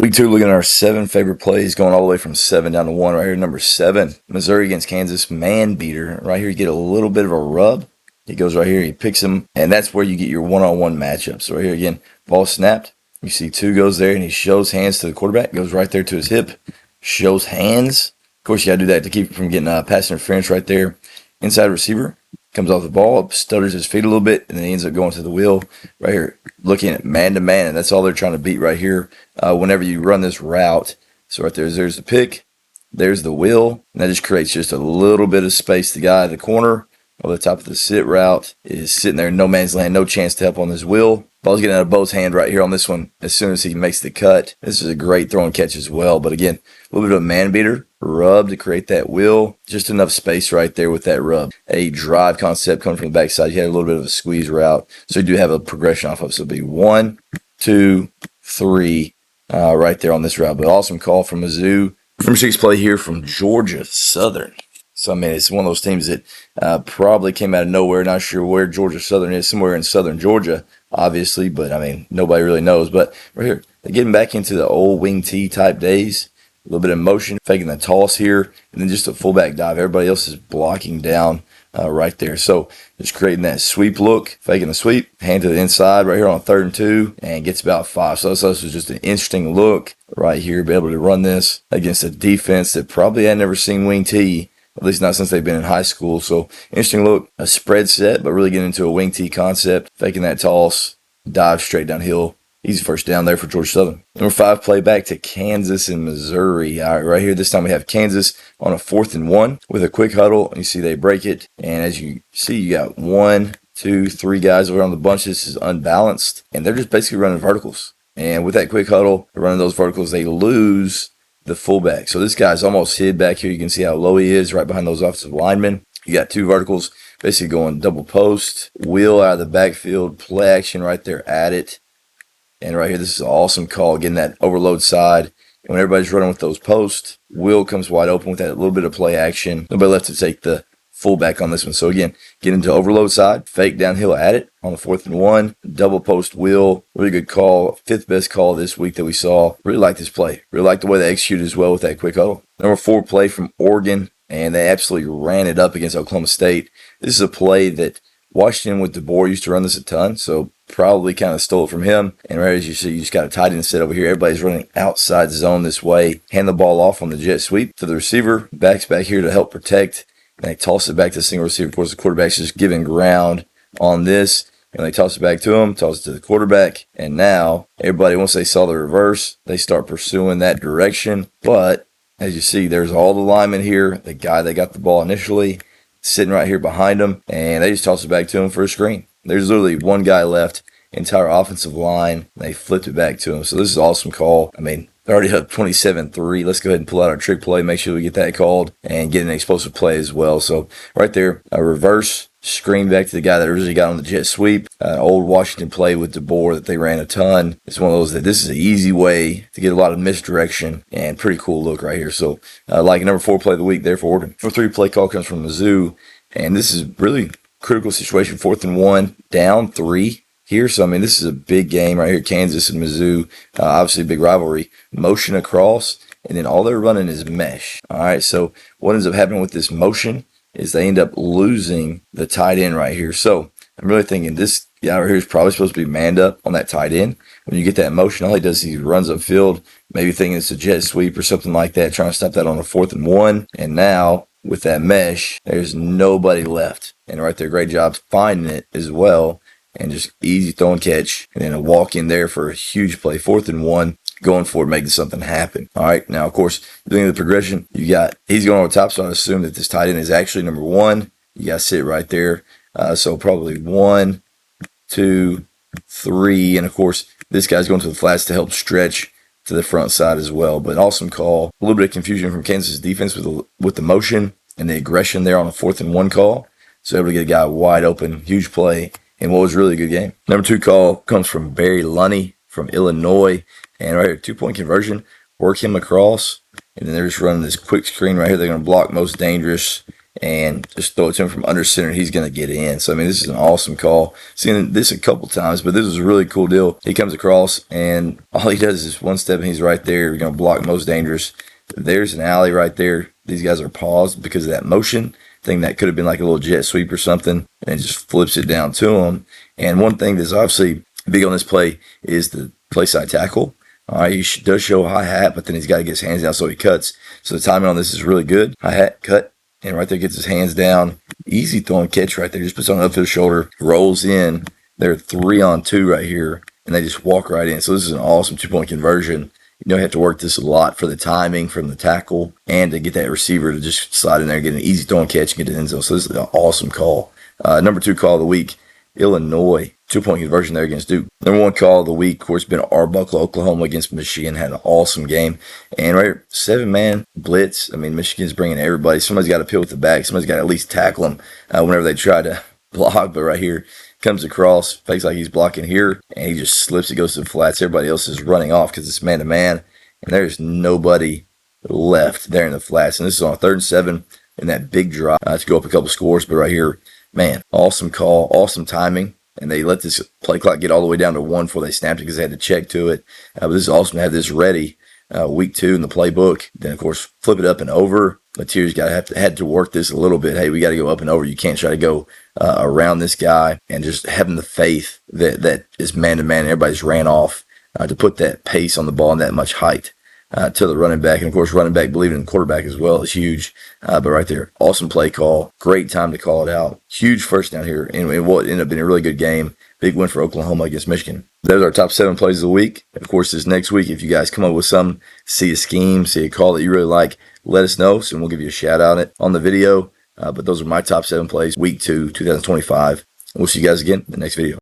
Week 2, looking at our 7 favorite plays, going all the way from 7 down to 1. Right here, number 7, Missouri against Kansas, man beater. Right here, you get a little bit of a rub. He goes right here, he picks him, and that's where you get your one-on-one matchups. So right here again, ball snapped. You see 2 goes there, and he shows hands to the quarterback, goes right there to his hip, shows hands. Of course, you got to do that to keep from getting pass interference right there. Inside receiver comes off the ball, stutters his feet a little bit, and then he ends up going to the wheel right here, looking at man-to-man, and that's all they're trying to beat right here whenever you run this route. So right there's the pick, there's the wheel, and that just creates just a little bit of space. The guy at the corner over the top of the sit route is sitting there in no man's land, no chance to help on this wheel. Ball's getting out of Bo's hand right here on this one as soon as he makes the cut. This is a great throw and catch as well. But again, a little bit of a man beater, rub to create that wheel. Just enough space right there with that rub. A drive concept coming from the backside. You had a little bit of a squeeze route. So you do have a progression off of. So it'll be 1, 2, 3 right there on this route. But awesome call from Mizzou. Number 6 play here from Georgia Southern. So, I mean, it's one of those teams that probably came out of nowhere. Not sure where Georgia Southern is. Somewhere in southern Georgia, obviously. But, I mean, nobody really knows. But right here, they're getting back into the old wing T type days. A little bit of motion, faking the toss here. And then just a fullback dive. Everybody else is blocking down right there. So, just creating that sweep look. Faking the sweep. Hand to the inside right here on 3rd and 2. And gets about 5. So, this was just an interesting look right here. Be able to run this against a defense that probably had never seen wing T. At least not since they've been in high school. So, interesting look. A spread set, but really getting into a wing T concept. Faking that toss. Dive straight downhill. Easy first down there for Georgia Southern. Number 5, play back to Kansas and Missouri. All right, right here, this time we have Kansas on a 4th and 1 with a quick huddle. You see they break it. And as you see, you got 1, 2, 3 guys over on the bunch. This is unbalanced. And they're just basically running verticals. And with that quick huddle, they're running those verticals. They lose the fullback. So this guy's almost hid back here. You can see how low he is right behind those offensive linemen. You got 2 verticals basically going double post, wheel out of the backfield, play action right there at it. And right here, this is an awesome call, getting that overload side. And when everybody's running with those posts, wheel comes wide open with that little bit of play action. Nobody left to take the fullback on this one. So again, get into overload side, fake downhill at it on the 4th and 1, double post wheel. Really good call. 5th best call this week that we saw. Really like this play. Really like the way they executed as well with that quick huddle. Number 4 play from Oregon, and they absolutely ran it up against Oklahoma State. This is a play that Washington with DeBoer used to run this a ton, so probably kind of stole it from him. And right as you see, you just got a tight end set over here. Everybody's running outside zone this way. Hand the ball off on the jet sweep to the receiver. Backs back here to help protect. And they toss it back to the single receiver. Of course, the quarterback's just giving ground on this. And they toss it back to him, toss it to the quarterback. And now, everybody, once they saw the reverse, they start pursuing that direction. But, as you see, there's all the linemen here. The guy that got the ball initially sitting right here behind him. And they just toss it back to him for a screen. There's literally one guy left, entire offensive line. They flipped it back to him. So this is an awesome call. I mean, they're already up 27-3. Let's go ahead and pull out our trick play, make sure we get that called, and get an explosive play as well. So right there, a reverse screen back to the guy that originally got on the jet sweep. An old Washington play with DeBoer that they ran a ton. It's one of those that this is an easy way to get a lot of misdirection, and pretty cool look right here. So like number 4 play of the week there for Oregon. Number 3 play call comes from Mizzou, and this is really critical situation. 4th and 1, down 3 here. So, I mean, this is a big game right here. Kansas and Mizzou, obviously a big rivalry. Motion across, and then all they're running is mesh. All right, so what ends up happening with this motion is they end up losing the tight end right here. So, I'm really thinking this guy right here is probably supposed to be manned up on that tight end. When you get that motion, all he does is he runs upfield, maybe thinking it's a jet sweep or something like that, trying to stop that on a 4th and 1. And now, with that mesh, there's nobody left. And right there, great job finding it as well. And just easy throw and catch. And then a walk in there for a huge play. 4th and 1. Going for it, making something happen. All right. Now, of course, doing the progression, you got, he's going over top. So I assume that this tight end is actually number 1. You got to sit right there. So probably 1, 2, 3. And of course, this guy's going to the flats to help stretch to the front side as well. But awesome call. A little bit of confusion from Kansas defense with the motion and the aggression there on a 4th and 1 call. So able to get a guy wide open, huge play, in what was really a good game. Number 2 call comes from Barry Lunney from Illinois. And right here, 2-point conversion, work him across. And then they're just running this quick screen right here. They're going to block most dangerous. and just throw it to him from under center. He's going to get in. So, I mean, this is an awesome call. Seen this a couple times, but this was a really cool deal. He comes across, and all he does is one step, and he's right there. You're going to block most dangerous. There's an alley right there. These guys are paused because of that motion thing that could have been like a little jet sweep or something, and just flips it down to him. And one thing that's obviously big on this play is the play side tackle. All right, he does show a high hat, but then he's got to get his hands down so he cuts. So the timing on this is really good. High hat, cut, and right there gets his hands down. Easy throwing catch right there. Just puts on an upfield shoulder, rolls in. They're 3-on-2 right here, and they just walk right in. So this is an awesome 2-point conversion. You know, you have to work this a lot for the timing from the tackle and to get that receiver to just slide in there and get an easy throwing catch and get to the end zone. So this is an awesome call. Number 2 call of the week, Illinois. 2-point conversion there against Duke. Number 1 call of the week, of course, been Arbuckle, Oklahoma against Michigan. Had an awesome game. And right here, 7-man blitz. I mean, Michigan's bringing everybody. Somebody's got to peel with the back. Somebody's got to at least tackle them whenever they try to block. But right here, comes across, fakes like he's blocking here, and he just slips. It goes to the flats. Everybody else is running off because it's man-to-man. And there's nobody left there in the flats. And this is on a 3rd and 7 in that big drive to go up a couple scores. But right here, man, awesome call, awesome timing. And they let this play clock get all the way down to 1 before they snapped it because they had to check to it. But this is awesome to have this ready week 2 in the playbook. Then, of course, flip it up and over. Material's had to work this a little bit. Hey, we got to go up and over. You can't try to go around this guy. And just having the faith that is man-to-man. Everybody's ran off to put that pace on the ball and that much height to the running back. And, of course, running back believing in quarterback as well is huge. But right there, awesome play call. Great time to call it out. Huge first down here. And what ended up being a really good game. Big win for Oklahoma against Michigan. Those are our top 7 plays of the week. Of course, this next week, if you guys come up with some, see a scheme, see a call that you really like, let us know. So we'll give you a shout out on the video. But those are my top 7 plays, week 2, 2025. We'll see you guys again in the next video.